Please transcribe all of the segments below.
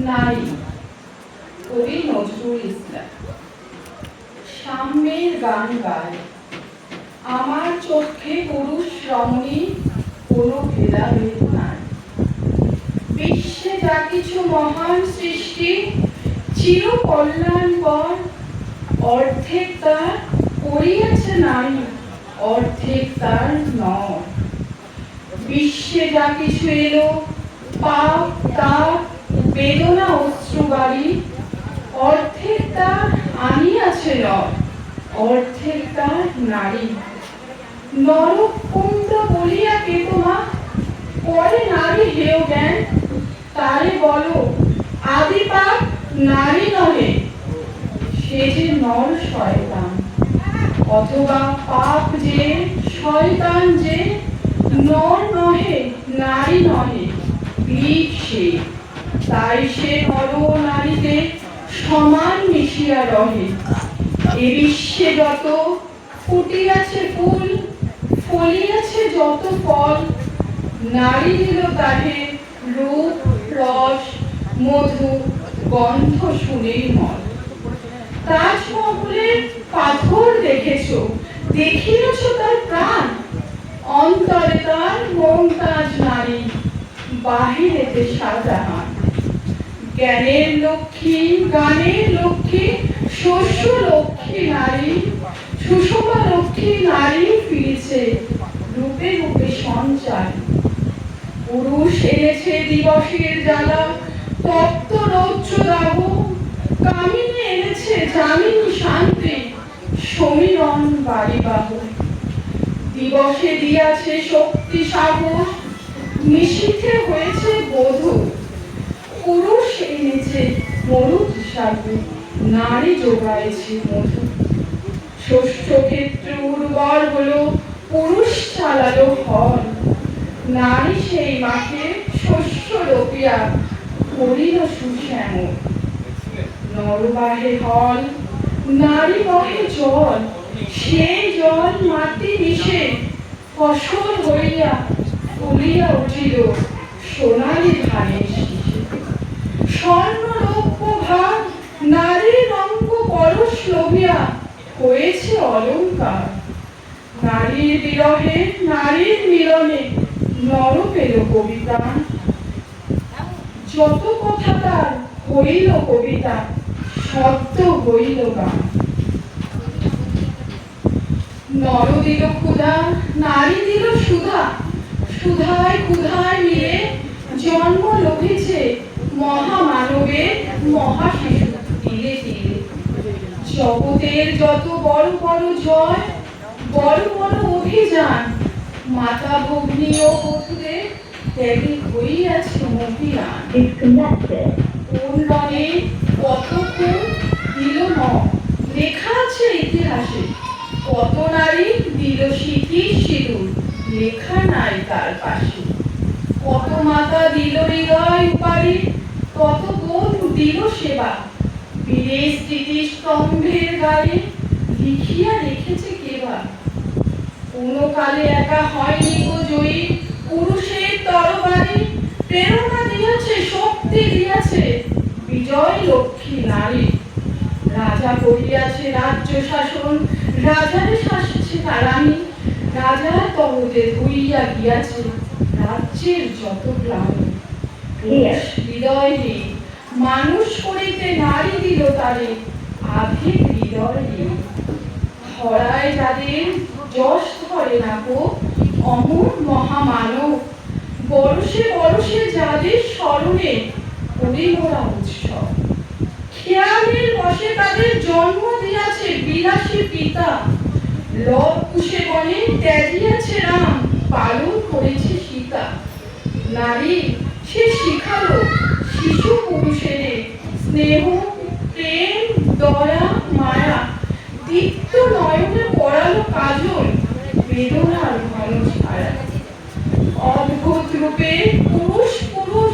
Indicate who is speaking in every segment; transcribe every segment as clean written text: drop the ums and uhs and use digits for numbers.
Speaker 1: নারী, কবি নজরুল ইসলাম। সাম্যের গান গায়, আমার চোখে পুরুষ রমণী কোনো ভেদাভেদ নাই। বিশ্বে যা কিছু মহান সৃষ্টি চির কল্যাণকর, অর্ধেক তার করিয়াছে নারী, অর্ধেক তার নর। বিশ্বে যা কিছু এলো পাপ তাপ বেদনা অশ্রুবাড়ি, অর্ধেক তার আনিয়াছে নর, অর্ধেক তার নারী। নরকুণ্ড বলিয়া কে তোমা করে নারী হেয় জ্ঞান, তারে বলো আদি পাপ নারী নহে, সে যে নর শয়তান। অথবা পাপ যে শয়তান যে নর নহে নারী নহে, বীর সে, তাই সে নর নারীতে সমান মিশিয়া রহে। এ বিশ্বে যত ফুটিয়াছে ফুল, ফলিয়াছে যত ফল, নারী দিল তাহে রূপ রস মধু গন্ধ সুনির্মল। তাজমহলের পাথর দেখেছো, দেখিয়েছ তার প্রাণ, অন্তরে তার মমতাজ নারী, বাহিরেতে শাহজাহান। জ্ঞানের লক্ষ্মী গানের লক্ষ্মী শস্য লক্ষ্মী নারী, সুষমা লক্ষ্মী নারী ফিরেছে রূপে রূপে সঞ্চারী। পুরুষ এনেছে দিবসের জ্বালা তপ্ত রৌদ্র দাহ, কামিনী এনেছে জামিনী শান্তি সমীরণ বাড়িবাহ। দিবসে দিয়াছে শক্তি সাহস, নিশীথে হয়েছে বধূ, পুরুষ এনেছে মরুদ সাগু, নারী যোগাইছে মধু। শস্য ক্ষেত্র উর্বর হলো, পুরুষ চালালো হল, নারী সেই মাঠে শস্য রোপিয়া করিল সুশ্যামল। নর বাহে হল, নারী বহে জল, সেই জল মাটি মিশে ফসল হইয়া ফুলিয়া উঠিল সোনালি ধানের শীষে। স্বর্ণ রৌপ্য ভাগ নারীর রঙ্গ পরশ লোভিয়া হয়েছে অলঙ্কার। নারীর বিরহে নারীর মিলনে নর পেল কবিতা, যত কথা তার হইল কবিতা, শব্দ হইল গান। নর দিল ক্ষুধা, নারী দিল সুধা, সুধায় ক্ষুধায় মিলে জন্ম লভিছে মহামানবের মহাশিশু তিলে তিলে। জগতের যত বড় বড় জয়, বড় বড় অভিযান, মাতা ভগ্নী ও বধূদের ত্যাগে হইয়াছে মহিয়ান। কোন রণে কত খুন দিল নর, লেখা আছে ইতিহাসে, কত নারী দিল সিঁথি সিঁদুর, লেখা নাই তার পাশে। কত মাতা দিল হৃদয় উপারি, কত বোন দিল সেবা, বীরের স্মৃতি স্তম্ভের গায়ে লিখিয়া রেখেছে কেবা। কোন কালে একা হয়নি গো জয়ী, পুরুষের তরবারি প্রেরণা দিয়েছে শক্তি দিয়েছে বিজয় লক্ষ্মী নারী। রাজা করিয়াছে রাজ্য শাসন, রাজারে শাসছে তারানি, রাজার তহতে ধুইয়া গিয়াছে রাজ্যের যত গ্লানি। হৃদয়ে মানুষ করিতে নারী দিল তারে আধে হৃদয়ে। ধরায় যাদের যশ ধরে না গো অমর মহামানব, বরষে বরষে যাদের স্মরণে করি মোরা উৎসব। খেয়ালের বসে তাদের জন্ম দিয়াছে বিলাসী পিতা, লব কুশে বনে ত্যাজিয়াছে রাম, পালন করেছে সীতা। নারী সে শিখালো শিশু পুরুষের স্নেহ প্রেম দয়া মায়া, দীপ্ত নয়নে পড়ালো কাজল বেদনার ঘন ছায়া। অদ্ভুত রূপে পুরুষ পুরুষ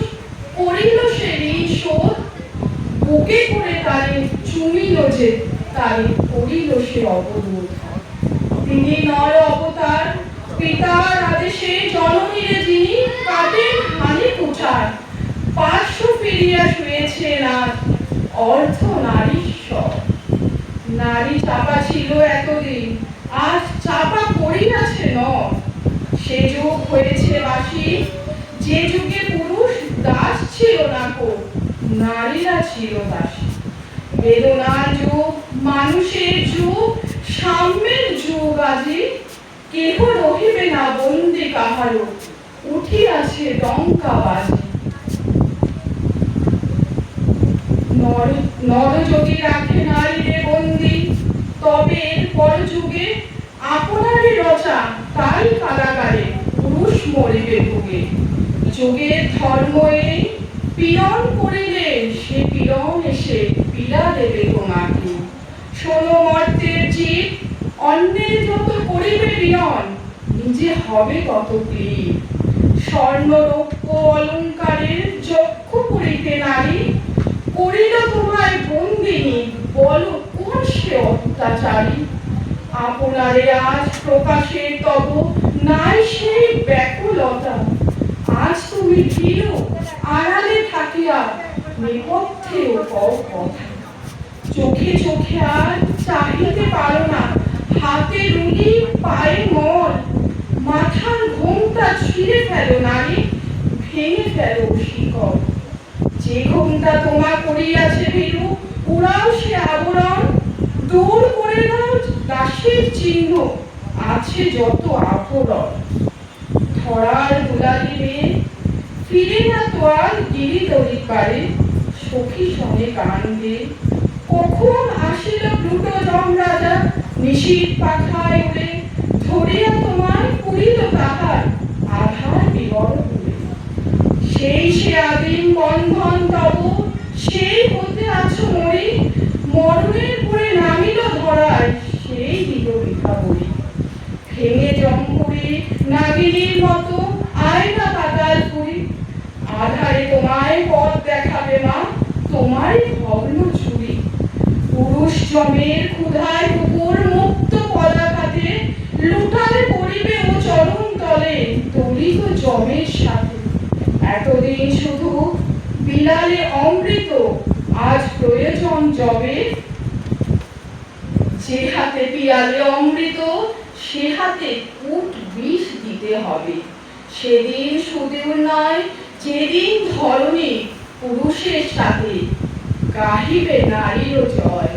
Speaker 1: করিল সে ঋণ, বুকে করে তারে চুমিল যে, তারে করিল সে অবরোধ। তিনি নর অবতার, পিতার আদেশে জননীরে যিনি কাটেন হানি কুঠার, পার্শ্ব ফিরিয়া শুয়েছেন আজ অর্ধ নারীশ্বর। নারী চাপা ছিল এতদিন, আজ চাপা করিয়াছে নর। সে যুগ হয়েছে বাসি, যে যুগে পুরুষ দাস ছিল না কো, নারীরা ছিল দাসী। বেদনার যুগ, মানুষের যুগ, সাম্যের যুগ আজি। কেহ রহিবে না বন্দি কাহারো, উঠিয়াছে ডঙ্কা বাজি। নরযোগী রাখে নারীরে বন্দি, তবে পর যুগে আপনারই রচা তাই কারাগারে পুরুষ মরিবে ভুগে। যুগের ধর্ম এই, পীড়ন করিলে সে পীড়ন এসে পীড়া দেবে তোমাকে। শোনো মর্তের জীব, অন্যের যত করিবে পীড়ন, নিজে হবে তত ক্লীব। স্বর্ণ রৌপ্য অলঙ্কারের যক্ষ করিতে নারী, করিল তোমায় বন্দিনী, বলো কোন সে অত্যাচারী। আপনারে আজ প্রকাশের তব নাই সেই ব্যাকুলতা, আজ তুমি ভীর আড়ালে থাকিয়া নেপথ্যেও কও কথা। চোখে চোখে আর চাহিতে পারো না, হাতে রুলি পায়ে মল। মাথার ঘোমটা ছিঁড়ে ফেলো নারী, ভেঙে ফেলো শিকল। যে ঘোমটা তোমা করিয়াছে ভীরু, উড়াও সে আবরণ। দূর করে দাও দাসের চিহ্ন, আছে যত আভরণ। ধরার দুলালি মেয়ে, ফিরে না তো আর গিরিতলি পারে, সখী সঙ্গে গান গেয়ে। কখন আসিল প্লুটো যমরাজা, নিশীথ পাখায় উড়ে, ধরিয়া তোমায় পুরিল তাহার আধার বিবর ভুলে। সেই সে আদিম বন্ধন তব, সেই হতে আছো মরি, মরণের পরে নামিল ধরায় সেই দিল বৃথা বলি। ভেঙে জম্পুরি নাগিনীর মতো আয়না পাতাল পুরি, আধারে তোমায় পথ দেখাবে মা, তোমারই ভগ্ন চুরি। পুরুষ জমের ক্ষুধায় কুকুর মুক্ত পদাঘাতে, লুটালে পড়িবে ও চরণ তলে দলিত জমের সাথে। এতদিন শুধু বিলালে অমৃত, আজ প্রয়োজন জবে। যে হাতে পিয়ালে অমৃত, সে হাতে কূট বিষ দিতে হবে। সেদিন সুদূর নয়, যেদিন ধরণী পুরুষের সাথে গাহিবে নারীর জয়।